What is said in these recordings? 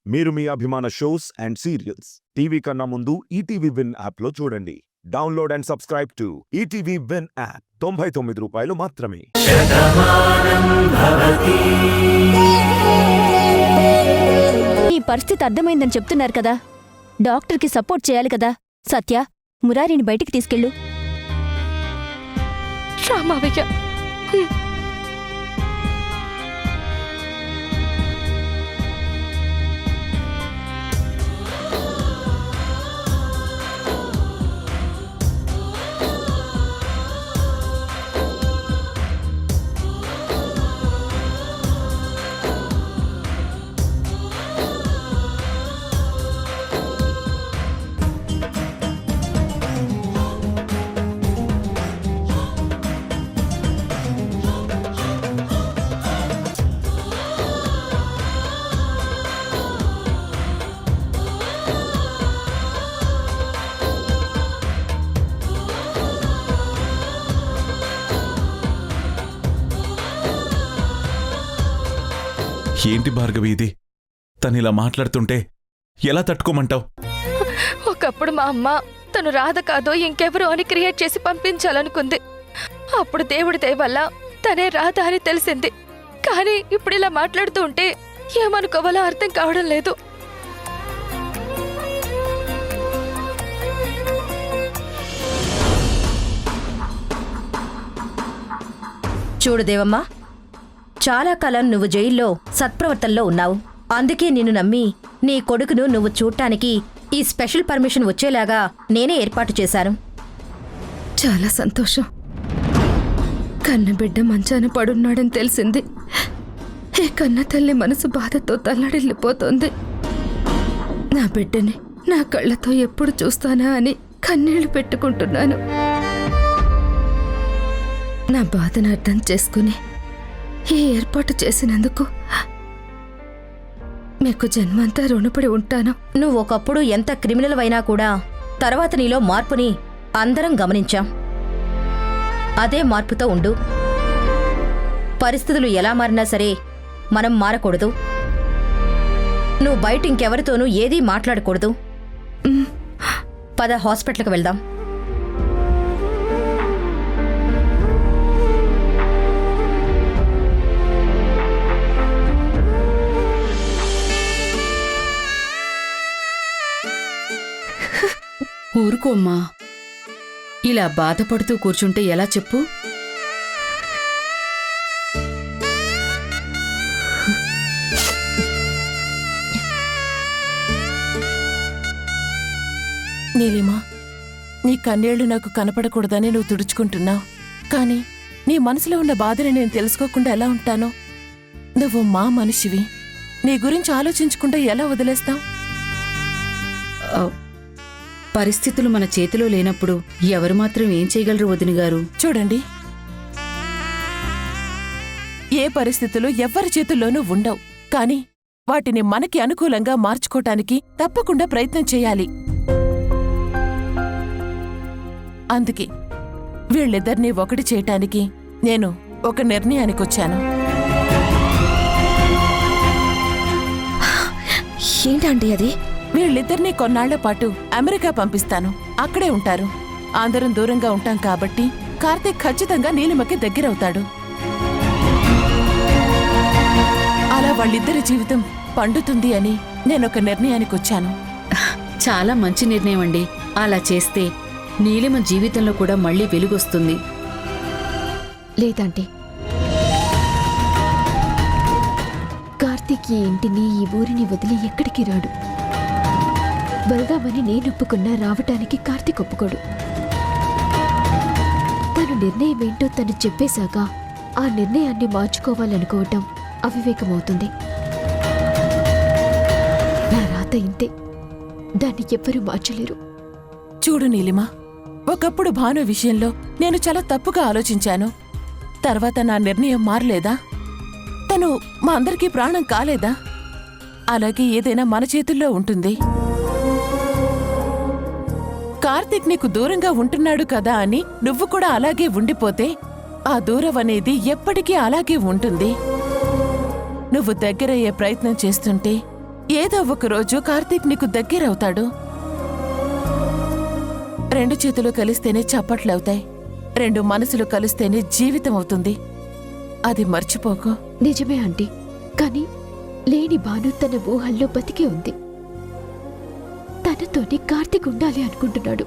మీరు మీ అభిమాన shows and serials TV కన్నా ముందు ఈటీవీ విన్ యాప్లో చూడండి. Download and subscribe to ETV win app. 99 రూపాయలు మాత్రమే. ఈ పరిస్థితి అర్థమైందని చెప్తున్నారు కదా, డాక్టర్కి సపోర్ట్ చేయాలి కదా. సత్య, మురారిని బయటికి తీసుకెళ్ళు. రామయ్య, ఏంటి భార్గవి ఇది? తనిలా మాట్లాడుతుంటే ఎలా తట్టుకోమంటావు? ఒకప్పుడు మా అమ్మ తను రాధ కాదో ఇంకెవరో అని క్రియేట్ చేసి పంపించాలనుకుంది. అప్పుడు దేవుడి దయ వల్ల తనే రాధ అని తెలిసింది. కానీ ఇప్పుడు ఇలా మాట్లాడుతూ ఉంటే ఏమనుకోవాలో అర్థం కావడం లేదు. చూడు దేవమ్మా, చాలా కాలం నువ్వు జైల్లో సత్ప్రవర్తనలో ఉన్నావు. అందుకే నిన్ను నమ్మి నీ కొడుకును నువ్వు చూడటానికి ఈ స్పెషల్ పర్మిషన్ వచ్చేలాగా నేనే ఏర్పాటు చేశాను. చాలా సంతోషం. కన్నబిడ్డ మంచాన పడున్నాడని తెలిసింది. ఏ కన్న తల్లి మనసు బాధతో తల్లడిల్లిపోతోంది. నా బిడ్డని నా కళ్ళతో ఎప్పుడు చూస్తానా అని కన్నీళ్లు పెట్టుకుంటున్నాను. నా బాధను అర్థం చేసుకుని ఈ ఏర్పాటు చేసినందుకు మీకు జన్మంతా రుణపడి ఉంటాను. నువ్వు ఒకప్పుడు ఎంత క్రిమినల్ అయినా కూడా తర్వాత నీలో మార్పుని అందరం గమనించాం. అదే మార్పుతో ఉండు. పరిస్థితులు ఎలా మారినా సరే మనం మారకూడదు. నువ్వు బయట ఇంకెవరితోనూ ఏదీ మాట్లాడకూడదు. పద, హాస్పిటల్కి వెళ్దాం. ఊరుకోమ్మా, ఇలా బాధపడుతూ కూర్చుంటే ఎలా చెప్పు? నీలిమా, నీ కన్నీళ్లు నాకు కనపడకూడదని నువ్వు తుడుచుకుంటున్నావు. కానీ నీ మనసులో ఉన్న బాధని నేను తెలుసుకోకుండా ఎలా ఉంటాను? నువ్వు మా మనిషివి. నీ గురించి ఆలోచించకుండా ఎలా వదిలేస్తావు? పరిస్థితులు మన చేతిలో లేనప్పుడు ఎవరు మాత్రం ఏం చేయగలరు వదినగారు? చూడండి, ఏ పరిస్థితులు ఎవ్వరి చేతుల్లోనూ ఉండవు. కానీ వాటిని మనకి అనుకూలంగా మార్చుకోటానికి తప్పకుండా ప్రయత్నం చేయాలి. అందుకే వీళ్ళిద్దరినీ ఒకటి చేయటానికి నేను ఒక నిర్ణయానికొచ్చాను. ఏంటండి అది? వీళ్ళిద్దరినీ కొన్నాళ్ల పాటు అమెరికా పంపిస్తాను. అక్కడే ఉంటారు. అందరం దూరంగా ఉంటాం కాబట్టి కార్తీక్ ఖచ్చితంగా నీలిమకి దగ్గరవుతాడు. అలా వాళ్ళిద్దరి జీవితం పండుతుంది అని నేనొక నిర్ణయానికొచ్చాను. చాలా మంచి నిర్ణయం అండి. అలా చేస్తే నీలిమ జీవితంలో కూడా మళ్ళీ వెలుగొస్తుంది. లేదంటే కార్తీక్ ఈ ఇంటిని, ఈ ఊరిని వదిలి ఎక్కడికి రాడు. వెళ్దామని నేను ఒప్పుకున్నా రావటానికి కార్తీక్ ఒప్పుకోడు. తను నిర్ణయం ఏంటో తను చెప్పేశాక ఆ నిర్ణయాన్ని మార్చుకోవాలనుకోవటం అవివేకమవుతుంది. నా రాత ఇంతే, దాన్ని ఎవ్వరూ మార్చలేరు. చూడు నీలిమా, ఒకప్పుడు భాను విషయంలో నేను చాలా తప్పుగా ఆలోచించాను. తర్వాత నా నిర్ణయం మారలేదా? తను మా అందరికీ ప్రాణం కాలేదా? అలాగే ఏదైనా మన చేతుల్లో ఉంటుంది. కార్తీక్ నీకు దూరంగా ఉంటున్నాడు కదా అని నువ్వు కూడా అలాగే ఉండిపోతే ఆ దూరం అనేది ఎప్పటికీ అలాగే ఉంటుంది. నువ్వు దగ్గరయ్యే ప్రయత్నం చేస్తుంటే ఏదో ఒక రోజు కార్తీక్ నీకు దగ్గరవుతాడు. 2 చేతులు కలిస్తేనే చప్పట్లవుతాయి, 2 మనసులు కలిస్తేనే జీవితం అవుతుంది. అది మర్చిపోకు. నిజమే ఆంటీ, కానీ లేని భాను తన ఊహల్లో బతికే ఉంది. తనతోనే కార్తీక్ ఉండాలి అనుకుంటున్నాడు.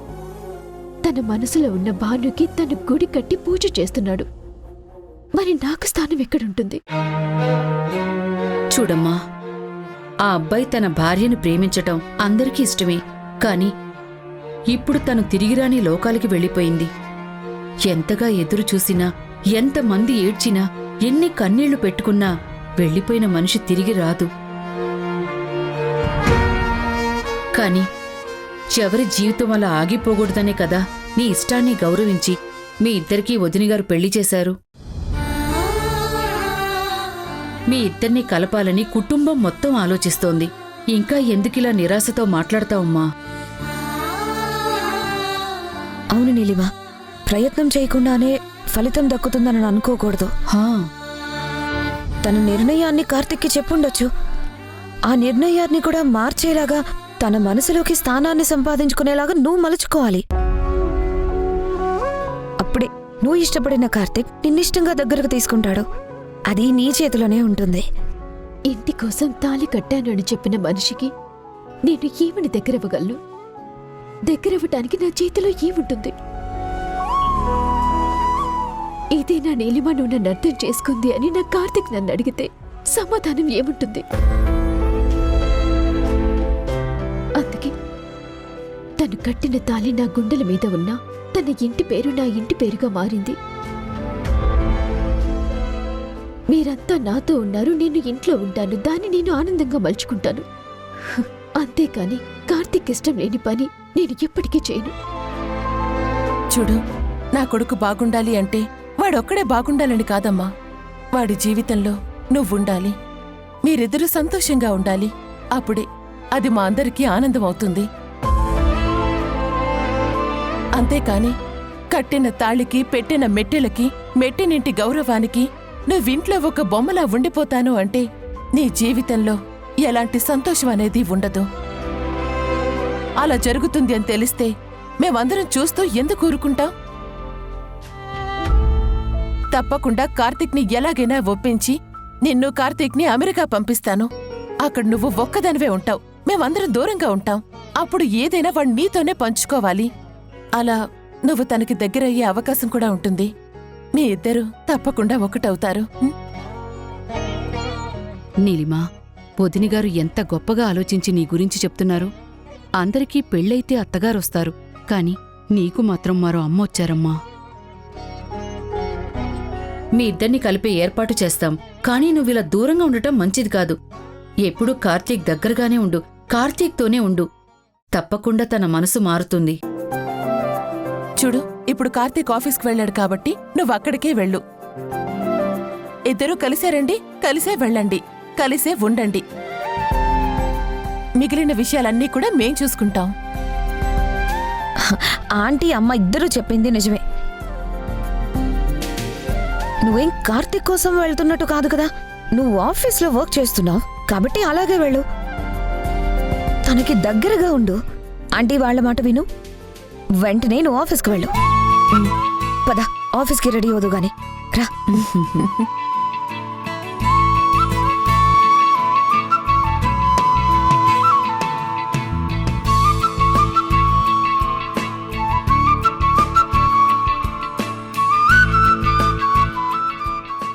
తన మనసులో ఉన్న భానుకి తన గుడి కట్టి పూజ చేస్తున్నాడు. మరి నాకు స్థానం ఎక్కడుంటుంది? చూడమ్మా, ఆ అబ్బాయి తన భార్యను ప్రేమించటం అందరికీ ఇష్టమే. కాని ఇప్పుడు తను తిరిగిరాని లోకాలకి వెళ్ళిపోయింది. ఎంతగా ఎదురు చూసినా, ఎంతమంది ఏడ్చినా, ఎన్ని కన్నీళ్లు పెట్టుకున్నా వెళ్ళిపోయిన మనిషి తిరిగి రాదు. కాని ఎవరి జీవితం అలా ఆగిపోకూడదనే కదా నీ ఇష్టాన్ని గౌరవించి మీ ఇద్దరికీ వదినగారు పెళ్లి చేశారు. మీ ఇద్దరినీ కలపాలని కుటుంబం మొత్తం ఆలోచిస్తోంది. ఇంకా ఎందుకిలా నిరాశతో మాట్లాడతావమ్మా? అవును నీలిమా, ప్రయత్నం చేయకుండానే ఫలితం దక్కుతుందని అనుకోకూడదు. తన నిర్ణయాన్ని కార్తిక్కి చెప్పుండొచ్చు. ఆ నిర్ణయాన్ని కూడా మార్చేలాగా, తన మనసులోకి స్థానాన్ని సంపాదించుకునేలాగా నువ్వు మలుచుకోవాలి. అప్పుడే నువ్వు ఇష్టపడిన కార్తిక్ నిన్నిష్టంగా దగ్గరకు తీసుకుంటాడు. అది నీ చేతిలోనే ఉంటుంది. ఇంటి కోసం తాళి కట్టానని చెప్పిన మనిషికి నేను ఏమని దగ్గరవ్వగలను? దగ్గరవ్వటానికి నా చేతిలో ఏముంటుంది? ఇదే నా నీలిమ నువ్వు నన్ను అర్థం చేసుకుంది అని నా కార్తిక్ నన్ను అడిగితే సమాధానం ఏముంటుంది? అందుకే తను కట్టిన తాళి నా గుండెల మీద ఉన్నా తన ఇంటి పేరు నా ఇంటి పేరుగా మారింది. మీరంతా నాతో ఉన్నారు, నేను ఇంట్లో ఉంటాను, దాన్ని నేను ఆనందంగా మలుచుకుంటాను. అంతేకాని కార్తీక్ ఇష్టం లేని పని నేను ఎప్పటికీ చేయను. చూడు, నా కొడుకు బాగుండాలి అంటే వాడొక్కడే బాగుండాలని కాదమ్మా. వాడి జీవితంలో నువ్వుండాలి, మీరిద్దరూ సంతోషంగా ఉండాలి. అప్పుడే అది మా అందరికీ ఆనందం అవుతుంది. అంతేకాని కట్టిన తాళికి, పెట్టిన మెట్టెలకి, మెట్టినింటి గౌరవానికి నువ్వింట్లో ఒక బొమ్మలా ఉండిపోతాను అంటే నీ జీవితంలో ఎలాంటి సంతోషం అనేది ఉండదు. అలా జరుగుతుంది అని తెలిస్తే మేమందరం చూస్తూ ఎందుకు ఊరుకుంటాం? తప్పకుండా కార్తీక్ని ఎలాగైనా ఒప్పించి నిన్ను కార్తీక్ని అమెరికా పంపిస్తాను. అక్కడ నువ్వు ఒక్కదానివే ఉంటావు, మేమందరం దూరంగా ఉంటాం. అప్పుడు ఏదైనా వాడు నీతోనే పంచుకోవాలి. అలా నువ్వు తనకి దగ్గరయ్యే అవకాశం కూడా ఉంటుంది. మీ ఇద్దరూ తప్పకుండా ఒకటవుతారు. నీలిమా, వదినిగారు ఎంత గొప్పగా ఆలోచించి నీ గురించి చెప్తున్నారు. అందరికీ పెళ్ళైతే అత్తగారొస్తారు, కాని నీకు మాత్రం మరో అమ్మొచ్చారమ్మా. మీ ఇద్దరిని కలిపే ఏర్పాటు చేస్తాం, కానీ నువ్విలా దూరంగా ఉండటం మంచిది కాదు. ఎప్పుడూ కార్తీక్ దగ్గరగానే ఉండు, కార్తీక్తోనే ఉండు. తప్పకుండా తన మనసు మారుతుంది. చూడు, ఇప్పుడు కార్తీక్ ఆఫీస్కి వెళ్ళాడు కాబట్టి నువ్వు అక్కడికే వెళ్ళు. ఇద్దరూ కలిసే రండి, కలిసే వెళ్ళండి, కలిసే ఉండండి. మిగిలిన విషయాలన్నీ కూడా మేం చూసుకుంటాం. ఆంటీ, అమ్మ ఇద్దరూ చెప్పింది నిజమే. నువ్వేం కార్తీక్ కోసం వెళ్తున్నట్టు కాదు కదా. నువ్వు ఆఫీస్లో వర్క్ చేస్తున్నావు కాబట్టి అలాగే వెళ్ళు. తనకి దగ్గరగా ఉండు. ఆంటీ వాళ్ళ మాట విను. వెంటనే నువ్వు ఆఫీస్కి వెళ్ళు. పద, ఆఫీస్కి రెడీ అవుదు గాని రా.